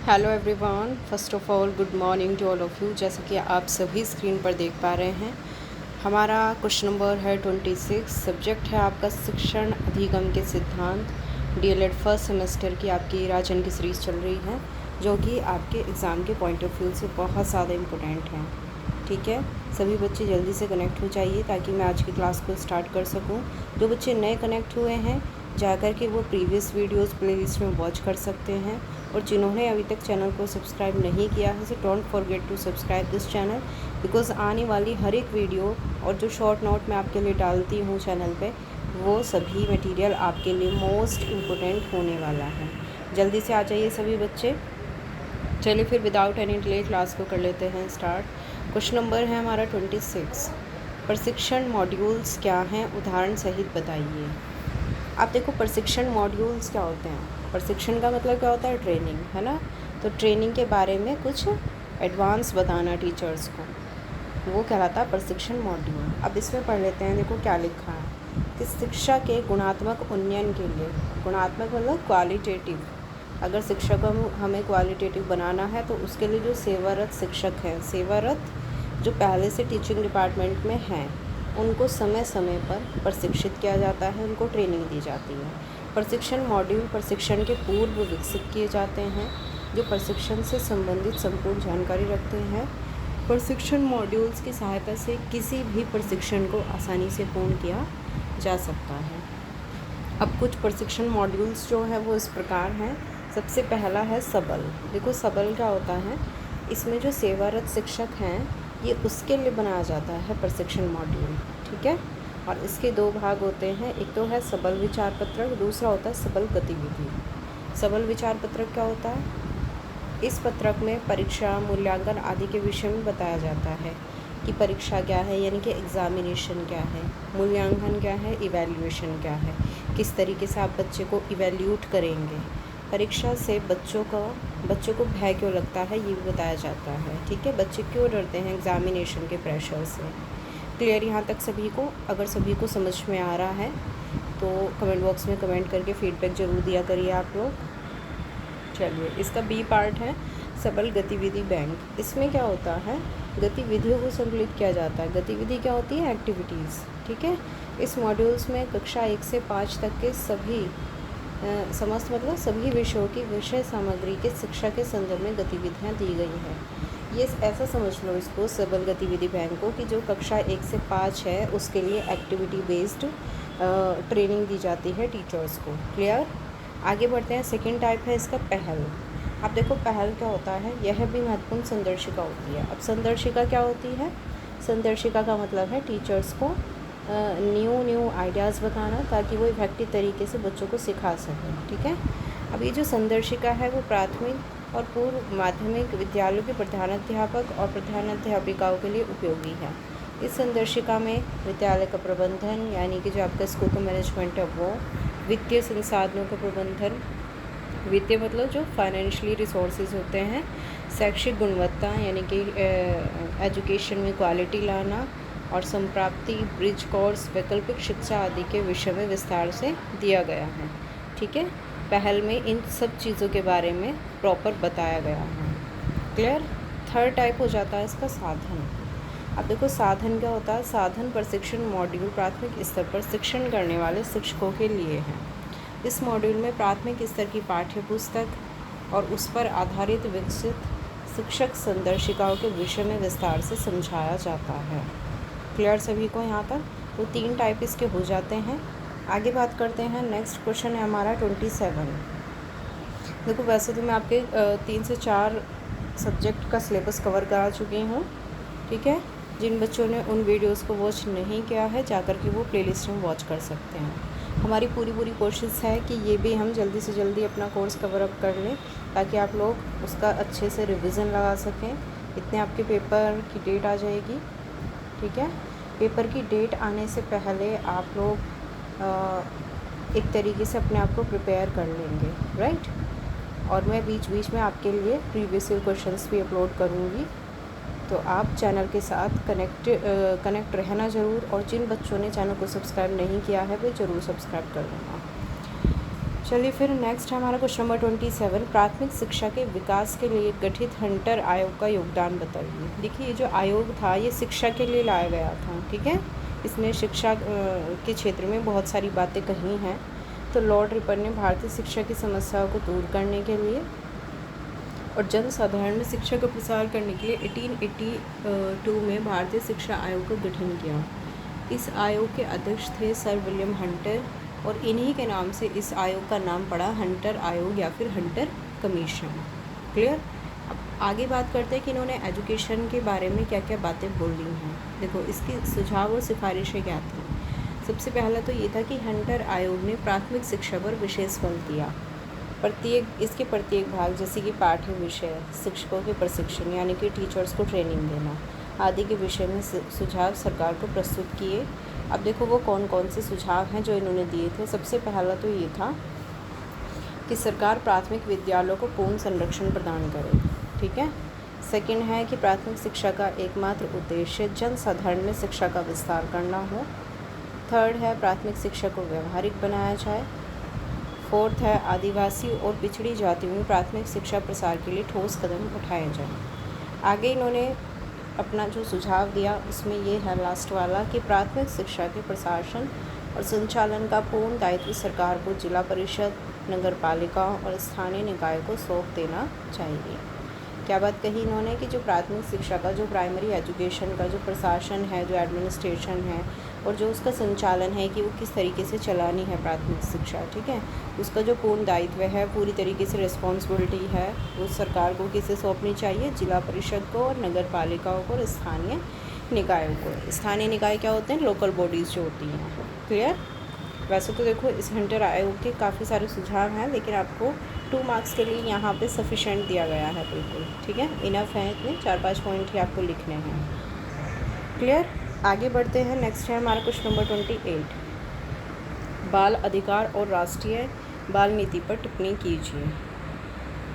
Hello everyone, first of all good morning to all of you. जैसे कि आप सभी स्क्रीन पर देख पा रहे हैं, हमारा क्वेश्चन नंबर है 26। सब्जेक्ट है आपका शिक्षण अधिगम के सिद्धांत। डीएलएड फर्स्ट सेमेस्टर की आपकी राजन की सीरीज़ चल रही है, जो कि आपके एग्ज़ाम के पॉइंट ऑफ व्यू से बहुत ज़्यादा इम्पोर्टेंट है। ठीक है, सभी बच्चे जल्दी से कनेक्ट हो जाइए ताकि मैं आज की क्लास को स्टार्ट कर सकूं। जो बच्चे नए कनेक्ट हुए हैं, जाकर के वो प्रीवियस वीडियोस प्लेलिस्ट में वॉच कर सकते हैं। और जिन्होंने अभी तक चैनल को सब्सक्राइब नहीं किया है, so don't forget to subscribe this channel, because आने वाली हर एक वीडियो और जो शॉर्ट नोट मैं आपके लिए डालती हूँ चैनल पे, वो सभी मटेरियल आपके लिए मोस्ट इम्पोर्टेंट होने वाला है। जल्दी से आ जाइए सभी बच्चे। चलिए फिर विदाउट एनी डिले क्लास को कर लेते हैं स्टार्ट। क्वेश्चन नंबर है हमारा 26। प्रशिक्षण मॉड्यूल्स क्या हैं, उदाहरण सहित बताइए। आप देखो, प्रशिक्षण मॉड्यूल्स क्या होते हैं। प्रशिक्षण का मतलब क्या होता है? ट्रेनिंग, है ना। तो ट्रेनिंग के बारे में कुछ एडवांस बताना टीचर्स को, वो कहलाता है प्रशिक्षण मॉड्यूल। अब इसमें पढ़ लेते हैं। देखो क्या लिखा है कि शिक्षा के गुणात्मक उन्नयन के लिए, गुणात्मक मतलब क्वालिटेटिव, अगर शिक्षक हमें क्वालिटेटिव बनाना है तो उसके लिए जो सेवारत शिक्षक हैं, सेवारत जो पहले से टीचिंग डिपार्टमेंट में हैं, उनको समय समय पर प्रशिक्षित किया जाता है, उनको ट्रेनिंग दी जाती है। प्रशिक्षण मॉड्यूल प्रशिक्षण के पूर्व विकसित किए जाते हैं, जो प्रशिक्षण से संबंधित संपूर्ण जानकारी रखते हैं। प्रशिक्षण मॉड्यूल्स की सहायता से किसी भी प्रशिक्षण को आसानी से पूर्ण किया जा सकता है। अब कुछ प्रशिक्षण मॉड्यूल्स जो हैं वो इस प्रकार हैं। सबसे पहला है सबल। देखो सबल क्या होता है, इसमें जो सेवारत शिक्षक हैं, ये उसके लिए बनाया जाता है प्रशिक्षण मॉड्यूल। ठीक है, और इसके दो भाग होते हैं। एक तो है सबल विचार पत्रक, दूसरा होता है सबल गतिविधि। सबल विचार पत्रक क्या होता है? इस पत्रक में परीक्षा, मूल्यांकन आदि के विषय में बताया जाता है कि परीक्षा क्या है, यानी कि एग्ज़ामिनेशन क्या है, मूल्यांकन क्या है, इवैल्यूएशन क्या है, किस तरीके से आप बच्चे को इवैल्यूट करेंगे, परीक्षा से बच्चों को भय क्यों लगता है, ये भी बताया जाता है। ठीक है, बच्चे क्यों डरते हैं एग्ज़ामिनेशन के प्रेशर से। क्लियर यहाँ तक सभी को? अगर सभी को समझ में आ रहा है तो कमेंट बॉक्स में कमेंट करके फीडबैक ज़रूर दिया करिए आप लोग। चलिए, इसका बी पार्ट है सबल गतिविधि बैंक। इसमें क्या होता है, गतिविधियों को संकलित किया जाता है। गतिविधि क्या होती है? एक्टिविटीज़। ठीक है, इस मॉड्यूल्स में कक्षा 1 से 5 तक के सभी समस्त मतलब सभी विषयों की विषय सामग्री के शिक्षा के संदर्भ में गतिविधियाँ दी गई हैं। ये ऐसा समझ लो इसको, सबल गतिविधि बैंक को, कि जो कक्षा 1 से 5 है उसके लिए एक्टिविटी बेस्ड ट्रेनिंग दी जाती है टीचर्स को। क्लियर? आगे बढ़ते हैं। सेकंड टाइप है इसका पहल। अब देखो पहल क्या होता है, यह भी महत्वपूर्ण संदर्शिका होती है। अब संदर्शिका क्या होती है? संदर्शिका का मतलब है टीचर्स को न्यू आइडियाज़ बताना, ताकि वो इफेक्टिव तरीके से बच्चों को सिखा सकें। ठीक है, अब ये जो संदर्शिका है वो प्राथमिक और पूर्व माध्यमिक विद्यालयों के प्रधानाध्यापक और प्रधानाध्यापिकाओं के लिए उपयोगी है। इस संदर्शिका में विद्यालय का प्रबंधन, यानी कि जो आपका स्कूल का मैनेजमेंट है वो, वित्तीय संसाधनों का प्रबंधन, वित्तीय मतलब जो फाइनेंशियली रिसोर्सेज होते हैं, शैक्षिक गुणवत्ता यानी कि एजुकेशन में क्वालिटी लाना, और संप्राप्ति, ब्रिज कोर्स, वैकल्पिक शिक्षा आदि के विषय में विस्तार से दिया गया है। ठीक है, पहल में इन सब चीज़ों के बारे में प्रॉपर बताया गया है। क्लियर? थर्ड टाइप हो जाता है इसका साधन। अब देखो साधन क्या होता है? साधन प्रशिक्षण मॉड्यूल प्राथमिक स्तर पर शिक्षण करने वाले शिक्षकों के लिए है। इस मॉड्यूल में प्राथमिक स्तर की पाठ्य पुस्तक और उस पर आधारित विकसित शिक्षक संदर्शिकाओं के विषय में विस्तार से समझाया जाता है। क्लियर सभी को यहाँ तक? तो 3 टाइप इसके हो जाते हैं। आगे बात करते हैं। नेक्स्ट क्वेश्चन है हमारा 27। देखो वैसे तो मैं आपके 3 से 4 सब्जेक्ट का सिलेबस कवर करा चुकी हूँ। ठीक है, जिन बच्चों ने उन वीडियोस को वॉच नहीं किया है, जाकर के वो प्लेलिस्ट में वॉच कर सकते हैं। हमारी पूरी कोशिश है कि ये भी हम जल्दी से जल्दी अपना कोर्स कवर अप कर लें, ताकि आप लोग उसका अच्छे से रिवीजन लगा सकें। इतने आपके पेपर की डेट आ जाएगी। ठीक है, पेपर की डेट आने से पहले आप लोग एक तरीके से अपने आप को प्रिपेयर कर लेंगे, राइट। और मैं बीच बीच में आपके लिए प्रीवियस ईयर क्वेश्चंस भी अपलोड करूँगी, तो आप चैनल के साथ कनेक्ट रहना ज़रूर। और जिन बच्चों ने चैनल को सब्सक्राइब नहीं किया है, वे ज़रूर सब्सक्राइब कर लेना। चलिए फिर नेक्स्ट है हमारा क्वेश्चन नंबर 27, प्राथमिक शिक्षा के विकास के लिए गठित हंटर आयोग का योगदान बताइए। देखिए ये जो आयोग था ये शिक्षा के लिए लाया गया था, ठीक है। इसने शिक्षा के क्षेत्र में बहुत सारी बातें कही हैं। तो लॉर्ड रिपर ने भारतीय शिक्षा की समस्याओं को दूर करने के लिए और जनसाधारण में शिक्षा का प्रसार करने के लिए 1882 में भारतीय शिक्षा आयोग का गठन किया। इस आयोग के अध्यक्ष थे सर विलियम हंटर और इन्हीं के नाम से इस आयोग का नाम पड़ा हंटर आयोग या फिर हंटर कमीशन। क्लियर। अब आगे बात करते हैं कि इन्होंने एजुकेशन के बारे में क्या क्या बातें बोली हैं। देखो इसकी सुझाव और सिफारिशें क्या थी। सबसे पहला तो ये था कि हंटर आयोग ने प्राथमिक शिक्षा पर विशेष बल दिया। इसके प्रत्येक भाग जैसे कि पाठ्य विषय, शिक्षकों के प्रशिक्षण यानी कि टीचर्स को ट्रेनिंग देना आदि के विषय में सुझाव सरकार को प्रस्तुत किए। अब देखो वो कौन कौन से सुझाव हैं जो इन्होंने दिए थे। सबसे पहला तो ये था कि सरकार प्राथमिक विद्यालयों को पूर्ण संरक्षण प्रदान करे, ठीक है। सेकंड है कि प्राथमिक शिक्षा का एकमात्र उद्देश्य जनसाधारण में शिक्षा का विस्तार करना हो। थर्ड है प्राथमिक शिक्षा को व्यवहारिक बनाया जाए। फोर्थ है आदिवासी और पिछड़ी जातियों में प्राथमिक शिक्षा प्रसार के लिए ठोस कदम उठाए जाएं। आगे इन्होंने अपना जो सुझाव दिया उसमें ये है लास्ट वाला कि प्राथमिक शिक्षा के प्रशासन और संचालन का पूर्ण दायित्व सरकार को जिला परिषद, नगर पालिका और स्थानीय निकाय को सौंप देना चाहिए। क्या बात कही इन्होंने कि जो प्राथमिक शिक्षा का जो प्राइमरी एजुकेशन का जो प्रशासन है, जो एडमिनिस्ट्रेशन है और जो उसका संचालन है कि वो किस तरीके से चलानी है प्राथमिक शिक्षा, ठीक है, उसका जो पूर्ण दायित्व है, पूरी तरीके से रिस्पॉन्सिबिलिटी है, वो सरकार को किसे सौंपनी चाहिए, जिला परिषद को और नगर पालिकाओं को और स्थानीय निकायों को। स्थानीय निकाय क्या होते हैं? लोकल बॉडीज़ जो होती हैं। क्लियर। वैसे तो देखो इस हंटर आयोग के काफ़ी सारे सुझाव हैं, लेकिन आपको 2 मार्क्स के लिए यहाँ पे सफिशेंट दिया गया है, बिल्कुल ठीक है, इनफ है। इतने 4-5 पॉइंट ही आपको लिखने हैं। क्लियर। आगे बढ़ते हैं। नेक्स्ट है हमारा क्वेश्चन नंबर 28, बाल अधिकार और राष्ट्रीय बाल नीति पर टिप्पणी कीजिए।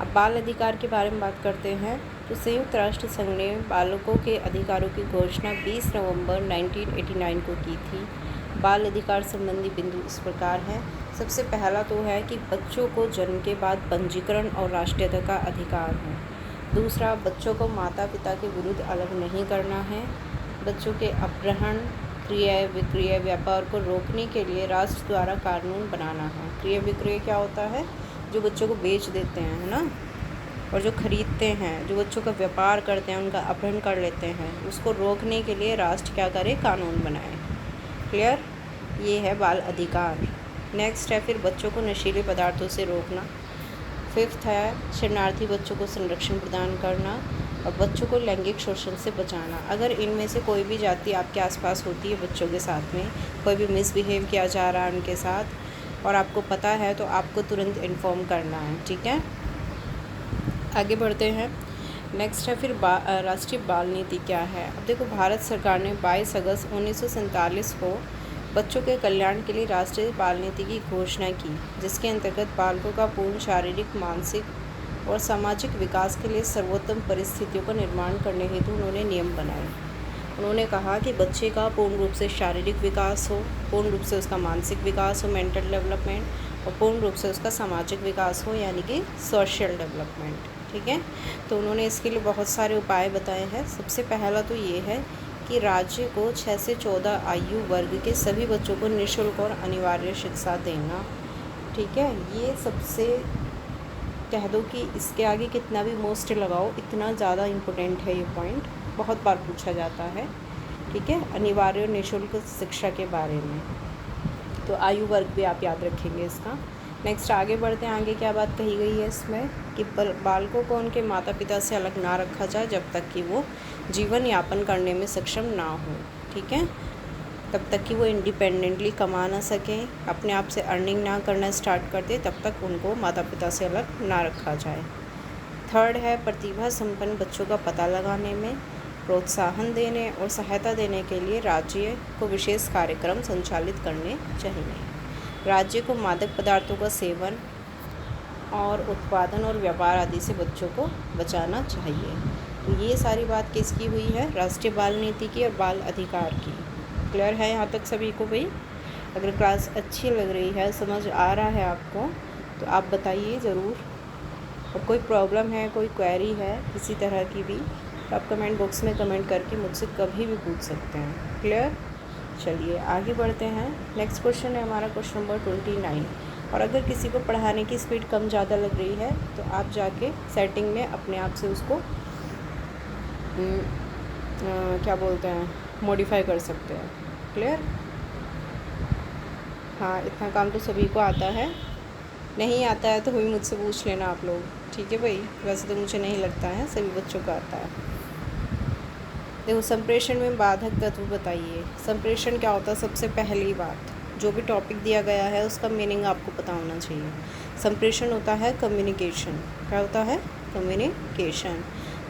अब बाल अधिकार के बारे में बात करते हैं तो संयुक्त राष्ट्र संघ ने बालकों के अधिकारों की घोषणा 20 नवंबर 1989 को की थी। बाल अधिकार संबंधी बिंदु इस प्रकार हैं। सबसे पहला तो है कि बच्चों को जन्म के बाद पंजीकरण और राष्ट्रीयता का अधिकार है। दूसरा, बच्चों को माता पिता के विरुद्ध अलग नहीं करना है। बच्चों के अपहरण, क्रय विक्रय, व्यापार को रोकने के लिए राष्ट्र द्वारा कानून बनाना है। क्रय विक्रय क्या होता है? जो बच्चों को बेच देते हैं, है ना, और जो खरीदते हैं, जो बच्चों का व्यापार करते हैं, उनका अपहरण कर लेते हैं, उसको रोकने के लिए राष्ट्र क्या करे? कानून बनाए। क्लियर। ये है बाल अधिकार। नेक्स्ट है फिर बच्चों को नशीले पदार्थों से रोकना। फिफ्थ है शरणार्थी बच्चों को संरक्षण प्रदान करना और बच्चों को लैंगिक शोषण से बचाना। अगर इनमें से कोई भी जाति आपके आसपास होती है, बच्चों के साथ में कोई भी मिसबिहेव किया जा रहा है उनके साथ और आपको पता है, तो आपको तुरंत इन्फॉर्म करना है, ठीक है। आगे बढ़ते हैं। नेक्स्ट है फिर राष्ट्रीय बाल नीति क्या है। अब देखो भारत सरकार ने 22 अगस्त 1947 को बच्चों के कल्याण के लिए राष्ट्रीय बाल नीति की घोषणा की, जिसके अंतर्गत बालकों का पूर्ण शारीरिक, मानसिक और सामाजिक विकास के लिए सर्वोत्तम परिस्थितियों का निर्माण करने हेतु उन्होंने नियम बनाए। उन्होंने कहा कि बच्चे का पूर्ण रूप से शारीरिक विकास हो, पूर्ण रूप से उसका मानसिक विकास हो, मेंटल डेवलपमेंट, और पूर्ण रूप से उसका सामाजिक विकास हो, यानी कि सोशल डेवलपमेंट, ठीक है। तो उन्होंने इसके लिए बहुत सारे उपाय बताए हैं। सबसे पहला तो ये है कि राज्य को 6 से 14 आयु वर्ग के सभी बच्चों को निःशुल्क और अनिवार्य शिक्षा देना, ठीक है। ये सबसे कह दो कि इसके आगे कितना भी मोस्ट लगाओ, इतना ज़्यादा इम्पोर्टेंट है ये पॉइंट, बहुत बार पूछा जाता है, ठीक है। अनिवार्य और निःशुल्क शिक्षा के बारे में, तो आयु वर्ग भी आप याद रखेंगे इसका। नेक्स्ट आगे बढ़ते हैं। आगे क्या बात कही गई है इसमें कि बालकों को उनके माता पिता से अलग ना रखा जाए जब तक कि वो जीवन यापन करने में सक्षम ना हो, ठीक है, तब तक कि वो इंडिपेंडेंटली कमा ना सकें, अपने आप से अर्निंग ना करना स्टार्ट कर दे, तब तक उनको माता पिता से अलग ना रखा जाए। थर्ड है प्रतिभा संपन्न बच्चों का पता लगाने में प्रोत्साहन देने और सहायता देने के लिए राज्य को विशेष कार्यक्रम संचालित करने चाहिए। राज्य को मादक पदार्थों का सेवन और उत्पादन और व्यापार आदि से बच्चों को बचाना चाहिए। तो ये सारी बात किसकी हुई है? राष्ट्रीय बाल नीति की और बाल अधिकार की। क्लियर है यहाँ तक सभी को भाई? अगर क्लास अच्छी लग रही है, समझ आ रहा है आपको, तो आप बताइए ज़रूर। और कोई प्रॉब्लम है, कोई क्वेरी है किसी तरह की भी, तो आप कमेंट बॉक्स में कमेंट करके मुझसे कभी भी पूछ सकते हैं। क्लियर? चलिए आगे बढ़ते हैं। नेक्स्ट क्वेश्चन है हमारा क्वेश्चन नंबर 29। और अगर किसी को पढ़ाने की स्पीड कम ज़्यादा लग रही है तो आप जाके सेटिंग में अपने आप से उसको क्या बोलते हैं, मॉडिफाई कर सकते हैं। क्लियर? हाँ, इतना काम तो सभी को आता है। नहीं आता है तो भी मुझसे पूछ लेना आप लोग, ठीक है भाई। वैसे तो मुझे नहीं लगता है सभी बच्चों को आता है। देखो, संप्रेषण में बाधक तत्व बताइए। संप्रेषण क्या होता है? सबसे पहली बात, जो भी टॉपिक दिया गया है उसका मीनिंग आपको पता होना चाहिए। संप्रेषण होता है कम्युनिकेशन। क्या होता है? कम्युनिकेशन।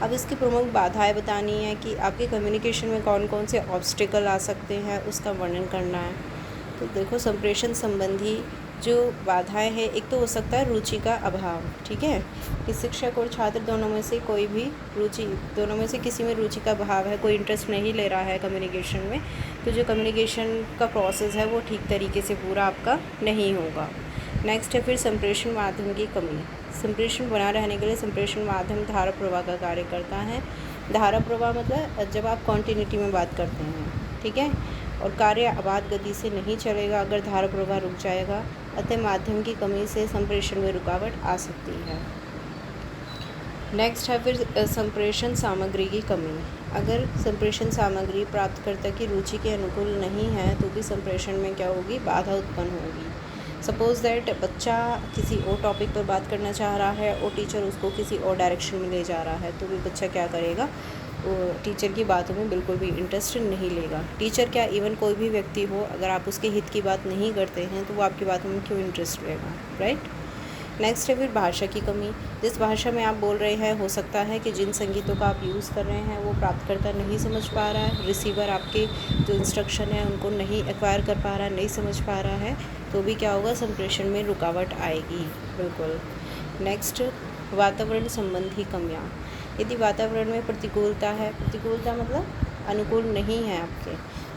अब इसकी प्रमुख बाधाएं बतानी है कि आपके कम्युनिकेशन में कौन कौन से ऑब्स्टिकल आ सकते हैं, उसका वर्णन करना है। तो देखो, संप्रेषण संबंधी जो बाधाएं हैं, एक तो हो सकता है रुचि का अभाव। ठीक है, कि शिक्षक और छात्र दोनों में से कोई भी दोनों में से किसी में रुचि का अभाव है, कोई इंटरेस्ट नहीं ले रहा है कम्युनिकेशन में, तो जो कम्युनिकेशन का प्रोसेस है वो ठीक तरीके से पूरा आपका नहीं होगा। नेक्स्ट है फिर संप्रेषण माध्यम की कमी। संप्रेषण बना रहने के लिए संप्रेषण माध्यम धारा प्रवाह का कार्य करता है। धारा प्रवाह मतलब जब आप कॉन्टिन्यूटी में बात करते हैं, ठीक है, और कार्य अबाध गति से नहीं चलेगा अगर धारा प्रवाह रुक जाएगा, अतः माध्यम की कमी से संप्रेषण में रुकावट आ सकती है। नेक्स्ट है फिर संप्रेषण सामग्री की कमी। अगर संप्रेषण सामग्री प्राप्तकर्ता की रुचि के अनुकूल नहीं है तो भी संप्रेषण में क्या होगी? बाधा उत्पन्न होगी। सपोज़ दैट बच्चा किसी और टॉपिक पर बात करना चाह रहा है और टीचर उसको किसी और डायरेक्शन में ले जा रहा है, तो भी बच्चा क्या करेगा? वो टीचर की बातों में बिल्कुल भी इंटरेस्ट नहीं लेगा। टीचर क्या, इवन कोई भी व्यक्ति हो, अगर आप उसके हित की बात नहीं करते हैं तो वो आपकी बातों में क्यों इंटरेस्ट लेगा? राइट। नेक्स्ट है फिर भाषा की कमी। जिस भाषा में आप बोल रहे हैं, हो सकता है कि जिन संगीतों का आप यूज़ कर रहे हैं वो प्राप्तकर्ता नहीं समझ पा रहा है, रिसीवर आपके जो इंस्ट्रक्शन है उनको नहीं एक्वायर कर पा रहा है, नहीं समझ पा रहा है, तो भी क्या होगा? संप्रेषण में रुकावट आएगी। बिल्कुल। नेक्स्ट, वातावरण संबंधी कमियाँ। यदि वातावरण में प्रतिकूलता है, प्रतिकूलता मतलब अनुकूल नहीं है आपके,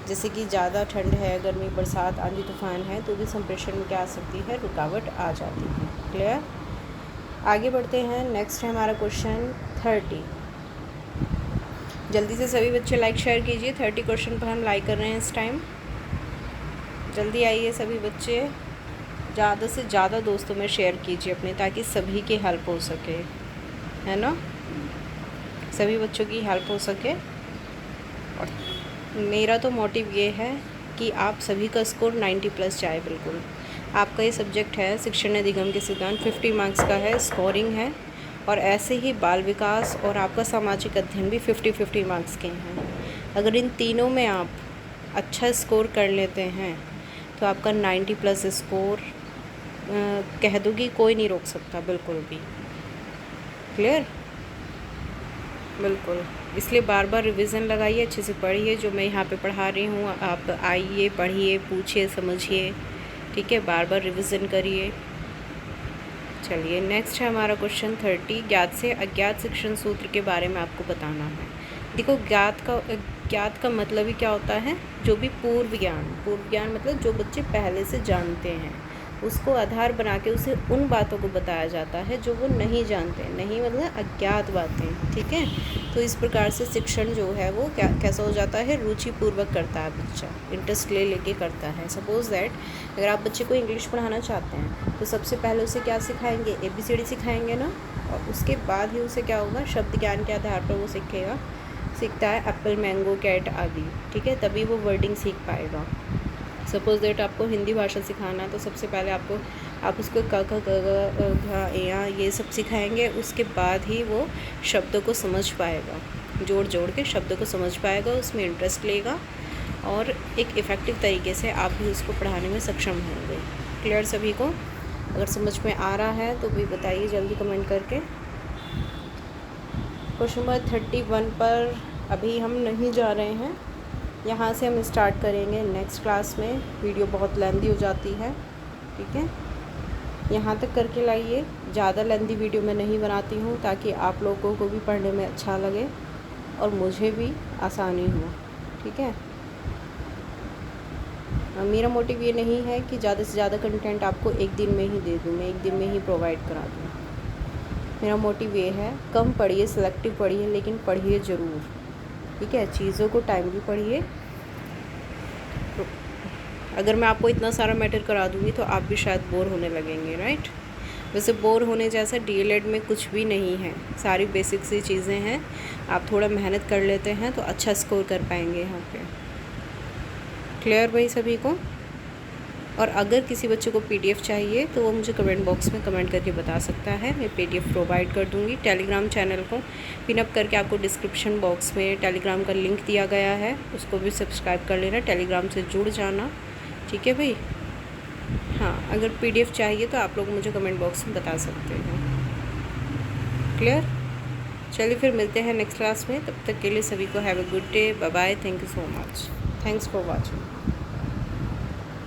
जैसे कि ज़्यादा ठंड है, गर्मी, बरसात, आंधी तूफान है, तो भी संप्रेषण में क्या आ सकती है? रुकावट आ जाती है। क्लियर? आगे बढ़ते हैं। नेक्स्ट है हमारा क्वेश्चन 30। जल्दी से सभी बच्चे लाइक शेयर कीजिए। 30 क्वेश्चन पर हम लाइक कर रहे हैं इस टाइम। जल्दी आइए सभी बच्चे, ज़्यादा से ज़्यादा दोस्तों में शेयर कीजिए अपने, ताकि सभी की हेल्प हो सके, है ना? सभी बच्चों की हेल्प हो सके। और मेरा तो मोटिव ये है कि आप सभी का स्कोर 90+ जाए। बिल्कुल। आपका ये सब्जेक्ट है शिक्षण अधिगम के सिद्धांत, 50 मार्क्स का है, स्कोरिंग है। और ऐसे ही बाल विकास और आपका सामाजिक अध्ययन भी 50-50 मार्क्स के हैं। अगर इन तीनों में आप अच्छा स्कोर कर लेते हैं तो आपका 90+ स्कोर कह दूँगी कोई नहीं रोक सकता, बिल्कुल भी। क्लियर? बिल्कुल। इसलिए बार बार रिवीजन लगाइए, अच्छे से पढ़िए। जो मैं यहाँ पे पढ़ा रही हूँ आप आइए, पढ़िए, पूछिए, समझिए, ठीक है? बार बार रिवीजन करिए। चलिए नेक्स्ट है हमारा क्वेश्चन 30। ज्ञात से अज्ञात शिक्षण सूत्र के बारे में आपको बताना है। देखो, ज्ञात का मतलब ही क्या होता है? जो भी पूर्व ज्ञान मतलब जो बच्चे पहले से जानते हैं, उसको आधार बना के उसे उन बातों को बताया जाता है जो वो नहीं जानते। नहीं मतलब अज्ञात बातें, ठीक है? तो इस प्रकार से शिक्षण जो है वो कैसा हो जाता है? रुचिपूर्वक करता है बच्चा, इंटरेस्ट ले लेके करता है। सपोज़ दैट अगर आप बच्चे को इंग्लिश पढ़ाना चाहते हैं तो सबसे पहले उसे क्या सिखाएंगे? ABCD सिखाएंगे ना, और उसके बाद ही उसे क्या होगा? शब्द ज्ञान के आधार पर वो सीखता है एप्पल, मैंगो, कैट आदि, ठीक है? तभी वो वर्डिंग सीख पाएगा। सपोज़ दैट आपको हिंदी भाषा सिखाना है तो सबसे पहले आप उसको क ख ग घ घ ये सब सिखाएंगे, उसके बाद ही वो शब्दों को समझ पाएगा, जोड़ के शब्दों को समझ पाएगा, उसमें इंटरेस्ट लेगा और एक इफ़ेक्टिव तरीके से आप भी उसको पढ़ाने में सक्षम होंगे। क्लियर सभी को? अगर समझ में आ रहा है तो भी बताइए जल्दी कमेंट करके। क्वेश्चन नंबर 31 पर अभी हम नहीं जा रहे हैं, यहाँ से हम स्टार्ट करेंगे नेक्स्ट क्लास में। वीडियो बहुत लेंदी हो जाती है, ठीक है? यहाँ तक करके लाइए। ज़्यादा लेंदी वीडियो मैं नहीं बनाती हूँ ताकि आप लोगों को भी पढ़ने में अच्छा लगे और मुझे भी आसानी हो, ठीक है? मेरा मोटिव ये नहीं है कि ज़्यादा से ज़्यादा कंटेंट आपको एक दिन में ही दे दूँ, मैं एक दिन में ही प्रोवाइड करा दूँ। मेरा मोटिव ये है, कम पढ़िए, सिलेक्टिव पढ़िए, लेकिन पढ़िए ज़रूर, ठीक है। चीज़ों को टाइमली पढ़िए। अगर मैं आपको इतना सारा मैटर करा दूँगी तो आप भी शायद बोर होने लगेंगे, राइट। वैसे बोर होने जैसा डीएलएड में कुछ भी नहीं है, सारी बेसिक सी चीज़ें हैं। आप थोड़ा मेहनत कर लेते हैं तो अच्छा स्कोर कर पाएंगे यहाँ पे। क्लियर भाई सभी को। और अगर किसी बच्चे को पीडीएफ चाहिए तो वो मुझे कमेंट बॉक्स में कमेंट करके बता सकता है, मैं पीडीएफ प्रोवाइड कर दूँगी। टेलीग्राम चैनल को पिनअप करके आपको डिस्क्रिप्शन बॉक्स में टेलीग्राम का लिंक दिया गया है, उसको भी सब्सक्राइब कर लेना, टेलीग्राम से जुड़ जाना, ठीक है भाई। हाँ, अगर पीडीएफ चाहिए तो आप लोग मुझे कमेंट बॉक्स में बता सकते हैं। क्लियर। चलिए फिर मिलते हैं नेक्स्ट क्लास में, तब तक के लिए सभी को have a good day, bye bye, thank you so much, thanks for watching.